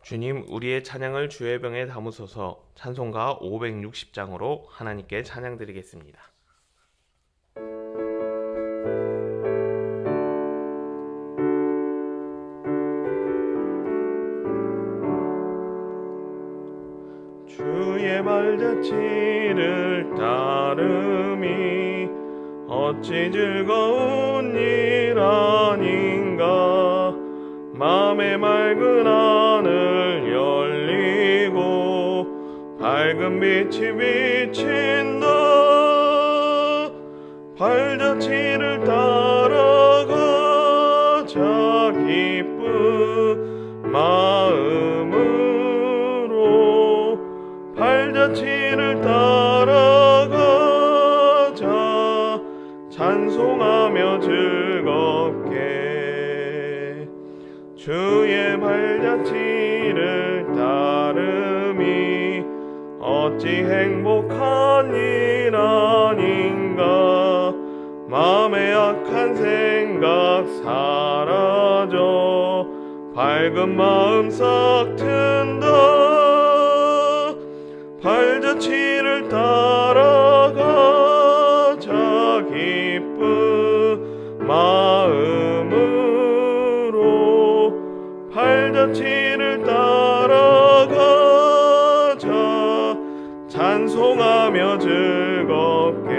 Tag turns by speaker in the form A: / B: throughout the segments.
A: 주님, 우리의 찬양을 주의 병에 담으소서. 찬송가 560장으로 하나님께 찬양드리겠습니다. 주의 발자취를 따름이 어찌 즐거운 일 아닌가. 맘의 맑은 하늘 열리고 밝은 빛이 비친다. 발자취를 따라가자 기쁜 마음으로. 발자취를 따라가자 찬송하며 즐겁게. 주의 발자취를 따름이 어찌 행복한 일 아닌가. 마음의 악한 생각 사라져 밝은 마음 싹 튼다. 발자취를 따라가자 기쁜 마음으로. 발자취를 따라가자 찬송하며 즐겁게.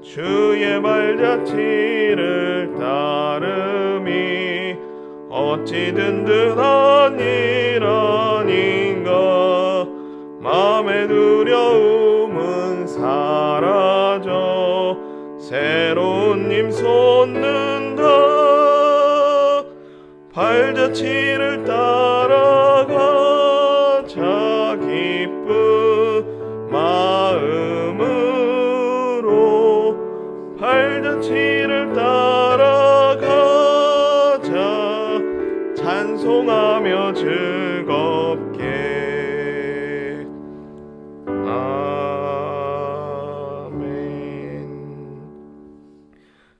A: 주의 발자취를 따름이 어찌 든든한 일 아닌가. 마음의 두려움은 사라져 새로운 힘 솟는다. 발자취를 따라가자 기쁜 마음으로. 발자취를 따라가자 찬송하며 즐겁게.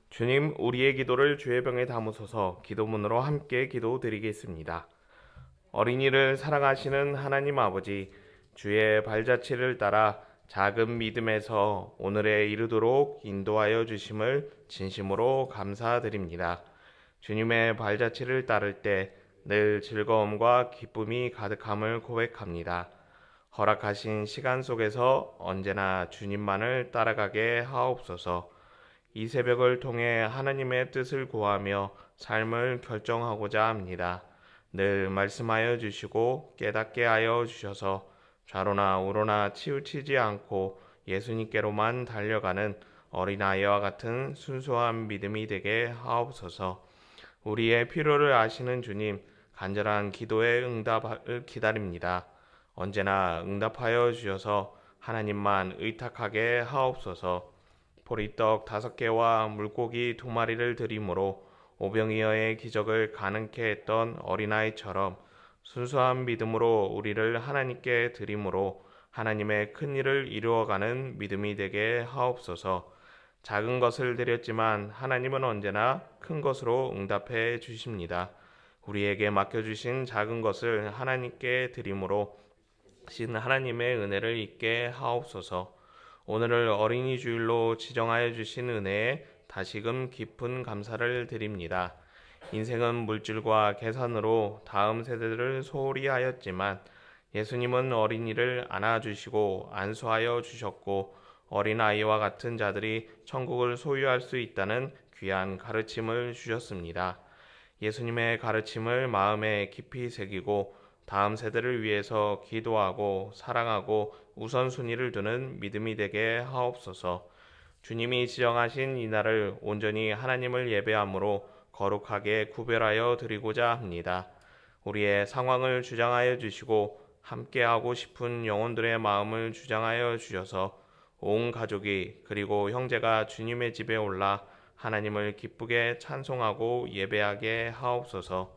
A: 주님, 우리의 기도를 주의 병에 담으소서. 기도문으로 함께 기도드리겠습니다. 어린이를 사랑하시는 하나님 아버지, 주의 발자취를 따라 작은 믿음에서 오늘에 이르도록 인도하여 주심을 진심으로 감사드립니다. 주님의 발자취를 따를 때 늘 즐거움과 기쁨이 가득함을 고백합니다. 허락하신 시간 속에서 언제나 주님만을 따라가게 하옵소서. 이 새벽을 통해 하나님의 뜻을 구하며 삶을 결정하고자 합니다. 늘 말씀하여 주시고 깨닫게 하여 주셔서 좌로나 우로나 치우치지 않고 예수님께로만 달려가는 어린아이와 같은 순수한 믿음이 되게 하옵소서. 우리의 필요를 아시는 주님, 간절한 기도의 응답을 기다립니다. 언제나 응답하여 주셔서 하나님만 의탁하게 하옵소서. 보리떡 5개와 물고기 2마리를 드림으로 오병이어의 기적을 가능케 했던 어린아이처럼 순수한 믿음으로 우리를 하나님께 드림으로 하나님의 큰 일을 이루어가는 믿음이 되게 하옵소서. 작은 것을 드렸지만 하나님은 언제나 큰 것으로 응답해 주십니다. 우리에게 맡겨주신 작은 것을 하나님께 드림으로 신 하나님의 은혜를 잊게 하옵소서. 오늘을 어린이 주일로 지정하여 주신 은혜에 다시금 깊은 감사를 드립니다. 인생은 물질과 계산으로 다음 세대들을 소홀히 하였지만 예수님은 어린이를 안아주시고 안수하여 주셨고 어린아이와 같은 자들이 천국을 소유할 수 있다는 귀한 가르침을 주셨습니다. 예수님의 가르침을 마음에 깊이 새기고 다음 세대를 위해서 기도하고 사랑하고 우선순위를 두는 믿음이 되게 하옵소서. 주님이 지정하신 이 날을 온전히 하나님을 예배함으로 거룩하게 구별하여 드리고자 합니다. 우리의 상황을 주장하여 주시고 함께하고 싶은 영혼들의 마음을 주장하여 주셔서 온 가족이 그리고 형제가 주님의 집에 올라 하나님을 기쁘게 찬송하고 예배하게 하옵소서.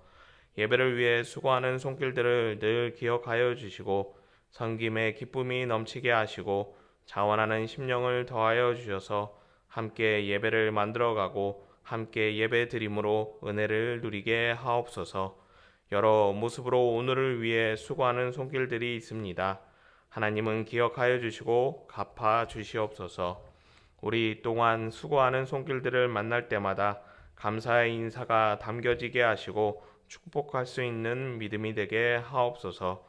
A: 예배를 위해 수고하는 손길들을 늘 기억하여 주시고 섬김의 기쁨이 넘치게 하시고 자원하는 심령을 더하여 주셔서 함께 예배를 만들어가고 함께 예배 드림으로 은혜를 누리게 하옵소서. 여러 모습으로 오늘을 위해 수고하는 손길들이 있습니다. 하나님은 기억하여 주시고 갚아 주시옵소서. 우리 또한 수고하는 손길들을 만날 때마다 감사의 인사가 담겨지게 하시고 축복할 수 있는 믿음이 되게 하옵소서.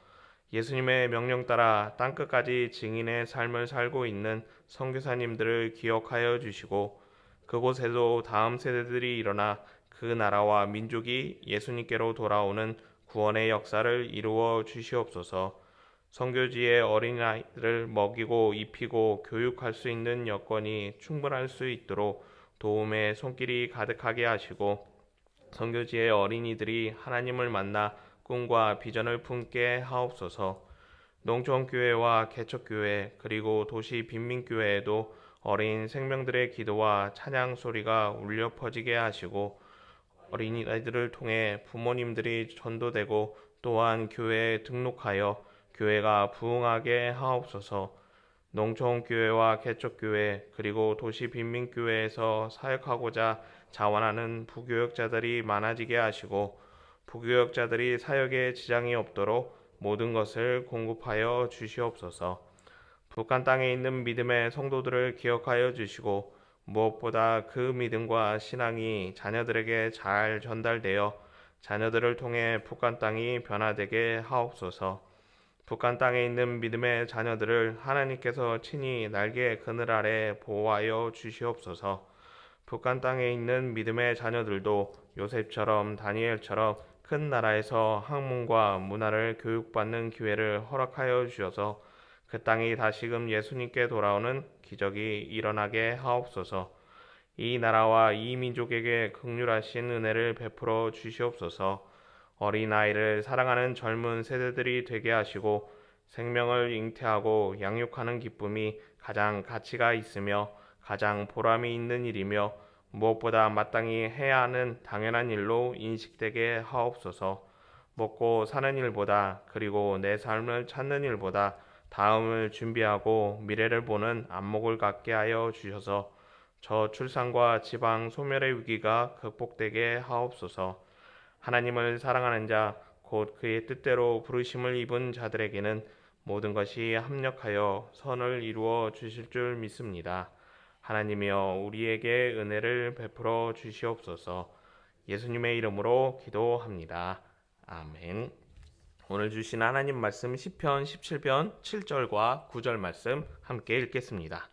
A: 예수님의 명령 따라 땅끝까지 증인의 삶을 살고 있는 선교사님들을 기억하여 주시고 그곳에도 다음 세대들이 일어나 그 나라와 민족이 예수님께로 돌아오는 구원의 역사를 이루어 주시옵소서. 선교지의 어린아이들을 먹이고 입히고 교육할 수 있는 여건이 충분할 수 있도록 도움의 손길이 가득하게 하시고 선교지의 어린이들이 하나님을 만나 꿈과 비전을 품게 하옵소서. 농촌교회와 개척교회 그리고 도시 빈민교회에도 어린 생명들의 기도와 찬양 소리가 울려 퍼지게 하시고 어린이들을 통해 부모님들이 전도되고 또한 교회에 등록하여 교회가 부흥하게 하옵소서. 농촌교회와 개척교회 그리고 도시 빈민교회에서 사역하고자 자원하는 부교역자들이 많아지게 하시고 부교역자들이 사역에 지장이 없도록 모든 것을 공급하여 주시옵소서. 북한 땅에 있는 믿음의 성도들을 기억하여 주시고 무엇보다 그 믿음과 신앙이 자녀들에게 잘 전달되어 자녀들을 통해 북한 땅이 변화되게 하옵소서. 북한 땅에 있는 믿음의 자녀들을 하나님께서 친히 날개의 그늘 아래 보호하여 주시옵소서. 북한 땅에 있는 믿음의 자녀들도 요셉처럼 다니엘처럼 큰 나라에서 학문과 문화를 교육받는 기회를 허락하여 주셔서 그 땅이 다시금 예수님께 돌아오는 기적이 일어나게 하옵소서. 이 나라와 이 민족에게 긍휼하신 은혜를 베풀어 주시옵소서. 어린아이를 사랑하는 젊은 세대들이 되게 하시고 생명을 잉태하고 양육하는 기쁨이 가장 가치가 있으며 가장 보람이 있는 일이며 무엇보다 마땅히 해야 하는 당연한 일로 인식되게 하옵소서. 먹고 사는 일보다 그리고 내 삶을 찾는 일보다 다음을 준비하고 미래를 보는 안목을 갖게 하여 주셔서 저출산과 지방 소멸의 위기가 극복되게 하옵소서. 하나님을 사랑하는 자, 곧 그의 뜻대로 부르심을 입은 자들에게는 모든 것이 합력하여 선을 이루어 주실 줄 믿습니다. 하나님이여 우리에게 은혜를 베풀어 주시옵소서. 예수님의 이름으로 기도합니다. 아멘. 오늘 주신 하나님 말씀 시편 17편 7절과 9절 말씀 함께 읽겠습니다.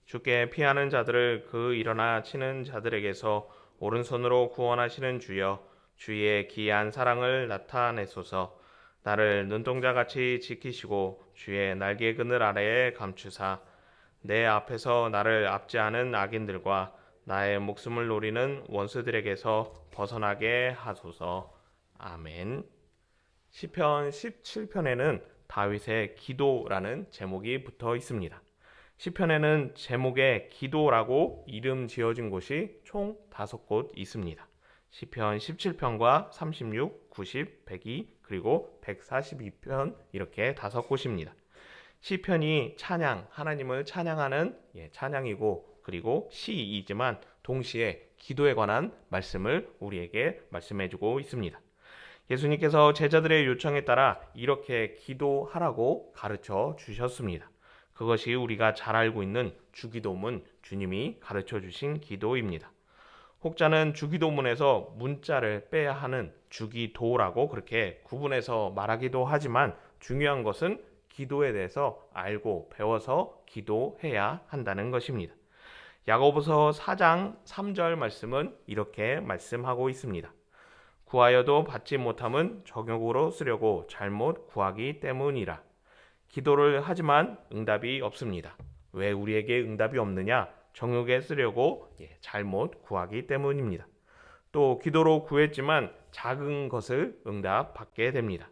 A: 주께 피하는 자들을 그 일어나 치는 자들에게서 오른손으로 구원하시는 주여, 주의 기이한 사랑을 나타내소서. 나를 눈동자같이 지키시고 주의 날개 그늘 아래에 감추사 내 앞에서 나를 압제하는 악인들과 나의 목숨을 노리는 원수들에게서 벗어나게 하소서. 아멘. 시편 17편에는 다윗의 기도라는 제목이 붙어 있습니다. 시편에는 제목에 기도라고 이름 지어진 곳이 총 5곳 있습니다. 시편 17편과 36, 90, 102, 그리고 142편 이렇게 5곳입니다. 시편이 찬양, 하나님을 찬양하는 찬양이고 그리고 시이지만 동시에 기도에 관한 말씀을 우리에게 말씀해주고 있습니다. 예수님께서 제자들의 요청에 따라 이렇게 기도하라고 가르쳐 주셨습니다. 그것이 우리가 잘 알고 있는 주기도문, 주님이 가르쳐 주신 기도입니다. 혹자는 주기도문에서 문자를 빼야 하는 주기도라고 그렇게 구분해서 말하기도 하지만 중요한 것은 기도에 대해서 알고 배워서 기도해야 한다는 것입니다. 야고보서 4장 3절 말씀은 이렇게 말씀하고 있습니다. 구하여도 받지 못함은 정욕으로 쓰려고 잘못 구하기 때문이라. 기도를 하지만 응답이 없습니다. 왜 우리에게 응답이 없느냐? 정욕에 쓰려고 잘못 구하기 때문입니다. 또 기도로 구했지만 작은 것을 응답받게 됩니다.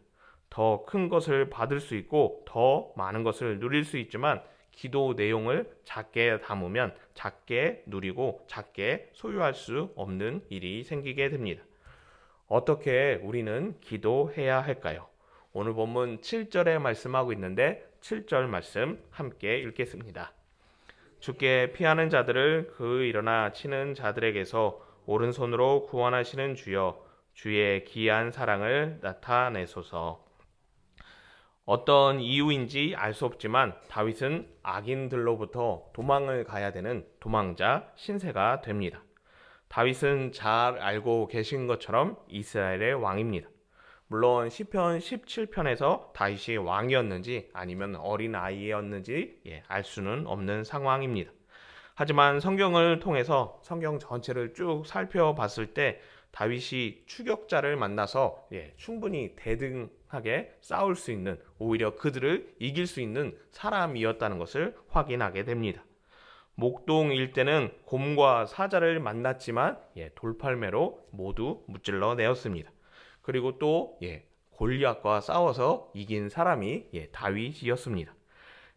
A: 더 큰 것을 받을 수 있고 더 많은 것을 누릴 수 있지만 기도 내용을 작게 담으면 작게 누리고 작게 소유할 수 없는 일이 생기게 됩니다. 어떻게 우리는 기도해야 할까요? 오늘 본문 7절에 말씀하고 있는데 7절 말씀 함께 읽겠습니다. 주께 피하는 자들을 그 일어나 치는 자들에게서 오른손으로 구원하시는 주여, 주의 기이한 사랑을 나타내소서. 어떤 이유인지 알 수 없지만 다윗은 악인들로부터 도망을 가야 되는 도망자 신세가 됩니다. 다윗은 잘 알고 계신 것처럼 이스라엘의 왕입니다. 물론 시편 17편에서 다윗이 왕이었는지 아니면 어린 아이였는지 알 수는 없는 상황입니다. 하지만 성경을 통해서 성경 전체를 쭉 살펴봤을 때 다윗이 추격자를 만나서 충분히 대등하게 싸울 수 있는, 오히려 그들을 이길 수 있는 사람이었다는 것을 확인하게 됩니다. 목동일 때는 곰과 사자를 만났지만 돌팔매로 모두 무찔러 내었습니다. 그리고 또 골리앗과 싸워서 이긴 사람이 다윗이었습니다.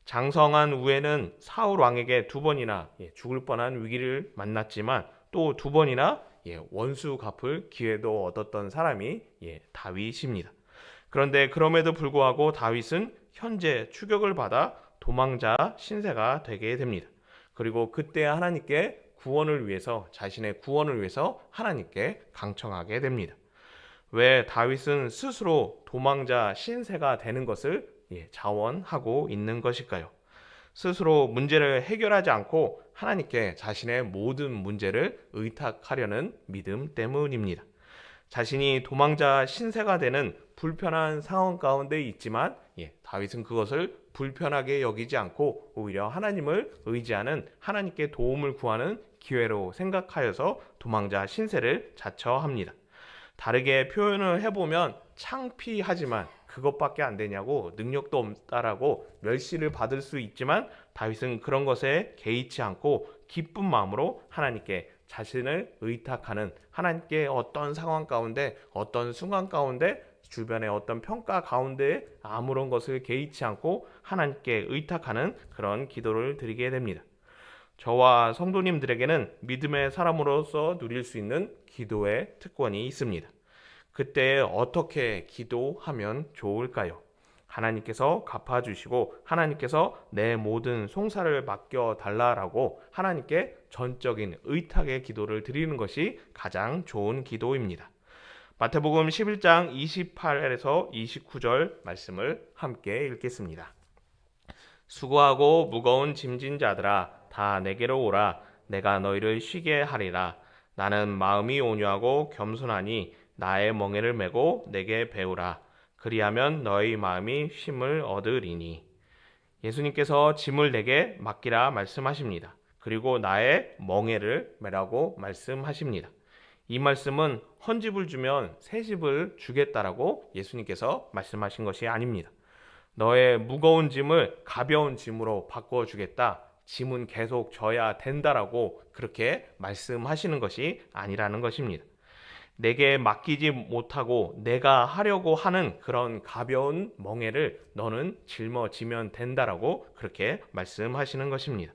A: 장성한 후에는 사울 왕에게 2번이나 죽을 뻔한 위기를 만났지만 또 2번이나 원수 갚을 기회도 얻었던 사람이 다윗입니다. 그런데 그럼에도 불구하고 다윗은 현재 추격을 받아 도망자 신세가 되게 됩니다. 그리고 그때 하나님께 구원을 위해서, 자신의 구원을 위해서 하나님께 강청하게 됩니다. 왜 다윗은 스스로 도망자 신세가 되는 것을 자원하고 있는 것일까요? 스스로 문제를 해결하지 않고 하나님께 자신의 모든 문제를 의탁하려는 믿음 때문입니다. 자신이 도망자 신세가 되는 불편한 상황 가운데 있지만 다윗은 그것을 불편하게 여기지 않고 오히려 하나님을 의지하는, 하나님께 도움을 구하는 기회로 생각하여서 도망자 신세를 자처합니다. 다르게 표현을 해보면 창피하지만 그것밖에 안 되냐고, 능력도 없다라고 멸시를 받을 수 있지만 다윗은 그런 것에 개의치 않고 기쁜 마음으로 하나님께 자신을 의탁하는, 하나님께 어떤 상황 가운데, 어떤 순간 가운데, 주변의 어떤 평가 가운데 아무런 것을 개의치 않고 하나님께 의탁하는 그런 기도를 드리게 됩니다. 저와 성도님들에게는 믿음의 사람으로서 누릴 수 있는 기도의 특권이 있습니다. 그때 어떻게 기도하면 좋을까요? 하나님께서 갚아주시고 하나님께서 내 모든 송사를 맡겨달라라고 하나님께 전적인 의탁의 기도를 드리는 것이 가장 좋은 기도입니다. 마태복음 11장 28에서 29절 말씀을 함께 읽겠습니다. 수고하고 무거운 짐진 자들아 다 내게로 오라. 내가 너희를 쉬게 하리라. 나는 마음이 온유하고 겸손하니 나의 멍에를 메고 내게 배우라. 그리하면 너희 마음이 쉼을 얻으리니. 예수님께서 짐을 내게 맡기라 말씀하십니다. 그리고 나의 멍에를 메라고 말씀하십니다. 이 말씀은 헌집을 주면 새 집을 주겠다라고 예수님께서 말씀하신 것이 아닙니다. 너의 무거운 짐을 가벼운 짐으로 바꿔주겠다, 짐은 계속 져야 된다라고 그렇게 말씀하시는 것이 아니라는 것입니다. 내게 맡기지 못하고 내가 하려고 하는 그런 가벼운 멍에를 너는 짊어지면 된다라고 그렇게 말씀하시는 것입니다.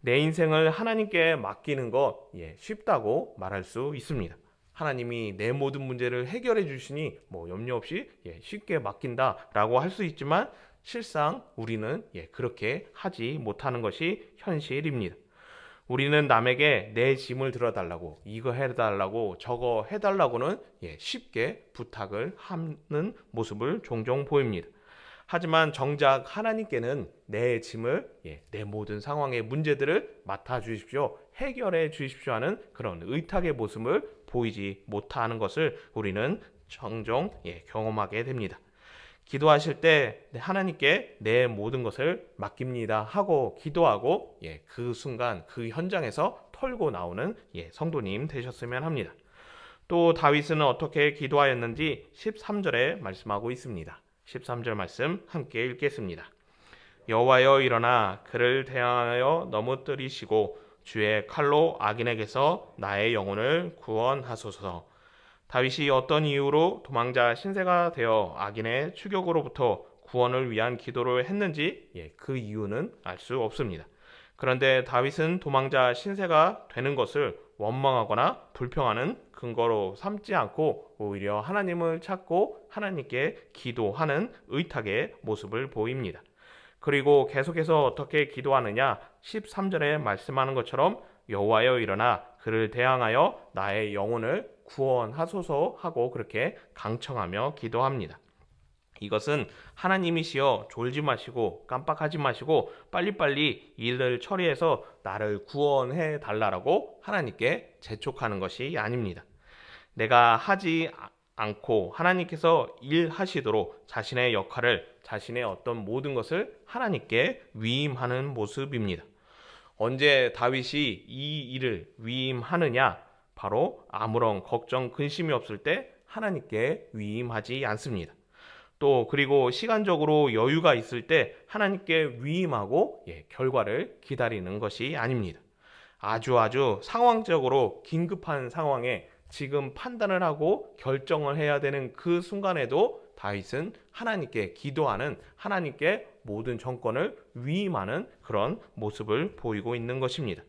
A: 내 인생을 하나님께 맡기는 것 쉽다고 말할 수 있습니다. 하나님이 내 모든 문제를 해결해 주시니 염려 없이 쉽게 맡긴다라고 할 수 있지만 실상 우리는 그렇게 하지 못하는 것이 현실입니다. 우리는 남에게 내 짐을 들어달라고, 이거 해달라고, 저거 해달라고는 쉽게 부탁을 하는 모습을 종종 보입니다. 하지만 정작 하나님께는 내 짐을, 내 모든 상황의 문제들을 맡아주십시오, 해결해 주십시오 하는 그런 의탁의 모습을 보이지 못하는 것을 우리는 종종 경험하게 됩니다. 기도하실 때 하나님께 내 모든 것을 맡깁니다 하고 기도하고 그 순간 그 현장에서 털고 나오는 성도님 되셨으면 합니다. 또 다윗은 어떻게 기도하였는지 13절에 말씀하고 있습니다. 13절 말씀 함께 읽겠습니다. 여호와여 일어나 그를 대하여 넘어뜨리시고 주의 칼로 악인에게서 나의 영혼을 구원하소서. 다윗이 어떤 이유로 도망자 신세가 되어 악인의 추격으로부터 구원을 위한 기도를 했는지 그 이유는 알 수 없습니다. 그런데 다윗은 도망자 신세가 되는 것을 원망하거나 불평하는 근거로 삼지 않고 오히려 하나님을 찾고 하나님께 기도하는 의탁의 모습을 보입니다. 그리고 계속해서 어떻게 기도하느냐, 13절에 말씀하는 것처럼 여호와여 일어나 그를 대항하여 나의 영혼을 구원하소서 하고 그렇게 강청하며 기도합니다. 이것은 하나님이시여 졸지 마시고 깜빡하지 마시고 빨리빨리 일을 처리해서 나를 구원해 달라고 하나님께 재촉하는 것이 아닙니다. 내가 하지 않고 하나님께서 일하시도록 자신의 역할을, 자신의 어떤 모든 것을 하나님께 위임하는 모습입니다. 언제 다윗이 이 일을 위임하느냐? 바로 아무런 걱정, 근심이 없을 때 하나님께 위임하지 않습니다. 또 그리고 시간적으로 여유가 있을 때 하나님께 위임하고 결과를 기다리는 것이 아닙니다. 아주 상황적으로 긴급한 상황에 지금 판단을 하고 결정을 해야 되는 그 순간에도 다윗은 하나님께 기도하는, 하나님께 모든 정권을 위임하는 그런 모습을 보이고 있는 것입니다.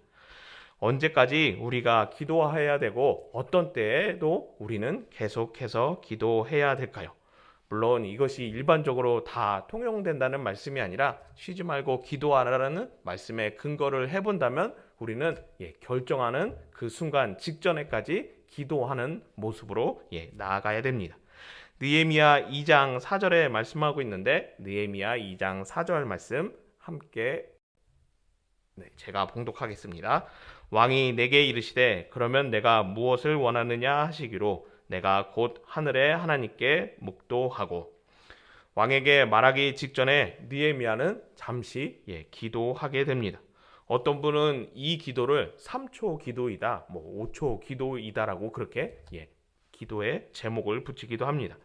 A: 언제까지 우리가 기도해야 되고 어떤 때에도 우리는 계속해서 기도해야 될까요? 물론 이것이 일반적으로 다 통용된다는 말씀이 아니라 쉬지 말고 기도하라는 말씀에 근거를 해본다면 우리는 결정하는 그 순간 직전에까지 기도하는 모습으로 나아가야 됩니다. 느헤미야 2장 4절에 말씀하고 있는데 느헤미야 2장 4절 말씀 함께 제가 봉독하겠습니다. 왕이 내게 이르시되 그러면 내가 무엇을 원하느냐 하시기로 내가 곧 하늘의 하나님께 묵도하고. 왕에게 말하기 직전에 느헤미야는 잠시 기도하게 됩니다. 어떤 분은 이 기도를 3초 기도이다, 5초 기도이다라고 그렇게 기도의 제목을 붙이기도 합니다.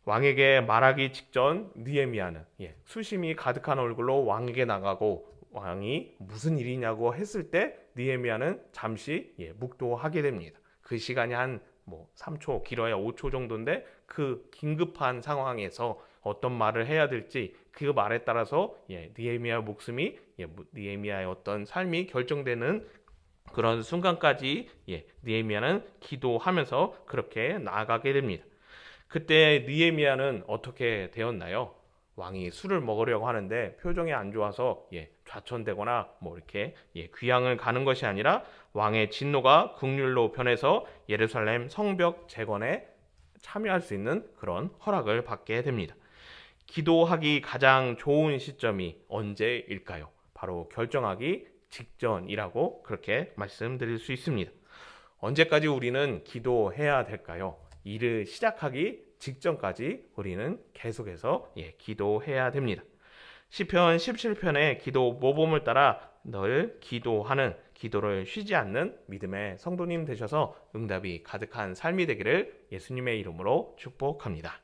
A: 왕에게 말하기 직전 느헤미야는 수심이 가득한 얼굴로 왕에게 나가고 왕이 무슨 일이냐고 했을 때 느헤미야는 잠시 묵도하게 됩니다. 그 시간이 한 3초, 길어야 5초 정도인데 그 긴급한 상황에서 어떤 말을 해야 될지 그 말에 따라서 느헤미야의 목숨이, 느헤미야의 어떤 삶이 결정되는 그런 순간까지 느헤미야는 기도하면서 그렇게 나아가게 됩니다. 그때 느헤미야는 어떻게 되었나요? 왕이 술을 먹으려고 하는데 표정이 안 좋아서 좌천되거나 이렇게 귀향을 가는 것이 아니라 왕의 진노가 국률로 변해서 예루살렘 성벽 재건에 참여할 수 있는 그런 허락을 받게 됩니다. 기도하기 가장 좋은 시점이 언제일까요? 바로 결정하기 직전이라고 그렇게 말씀드릴 수 있습니다. 언제까지 우리는 기도해야 될까요? 일을 시작하기 직전까지 우리는 계속해서 기도해야 됩니다. 시편 17편의 기도 모범을 따라 늘 기도하는, 기도를 쉬지 않는 믿음의 성도님 되셔서 응답이 가득한 삶이 되기를 예수님의 이름으로 축복합니다.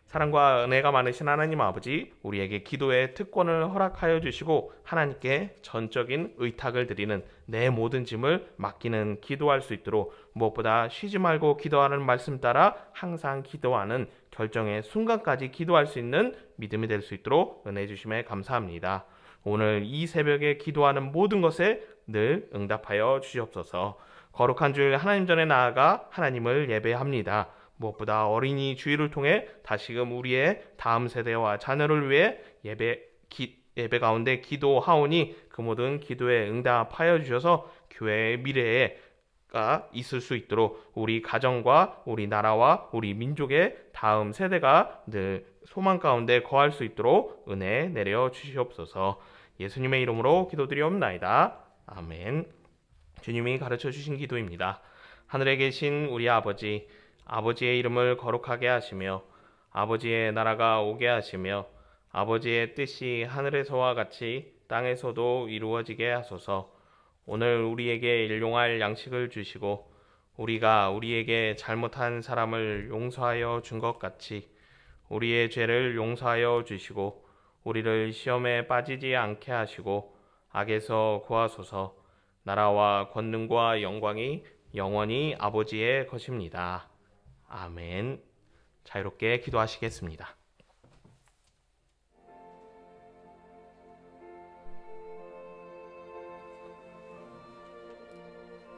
A: 사랑과 은혜가 많으신 하나님 아버지, 우리에게 기도의 특권을 허락하여 주시고 하나님께 전적인 의탁을 드리는 내 모든 짐을 맡기는 기도할 수 있도록 무엇보다 쉬지 말고 기도하는 말씀 따라 항상 기도하는 결정의 순간까지 기도할 수 있는 믿음이 될 수 있도록 은혜 주심에 감사합니다. 오늘 이 새벽에 기도하는 모든 것에 늘 응답하여 주시옵소서. 거룩한 주일 하나님 전에 나아가 하나님을 예배합니다. 무엇보다 어린이 주일을 통해 다시금 우리의 다음 세대와 자녀를 위해 예배 가운데 기도하오니 그 모든 기도에 응답하여 주셔서 교회의 미래가 있을 수 있도록 우리 가정과 우리 나라와 우리 민족의 다음 세대가 늘 소망 가운데 거할 수 있도록 은혜 내려 주시옵소서. 예수님의 이름으로 기도드리옵나이다. 아멘. 주님이 가르쳐 주신 기도입니다. 하늘에 계신 우리 아버지, 아버지의 이름을 거룩하게 하시며 아버지의 나라가 오게 하시며 아버지의 뜻이 하늘에서와 같이 땅에서도 이루어지게 하소서. 오늘 우리에게 일용할 양식을 주시고 우리가 우리에게 잘못한 사람을 용서하여 준 것 같이 우리의 죄를 용서하여 주시고 우리를 시험에 빠지지 않게 하시고 악에서 구하소서. 나라와 권능과 영광이 영원히 아버지의 것입니다. 아멘. 자유롭게 기도하시겠습니다.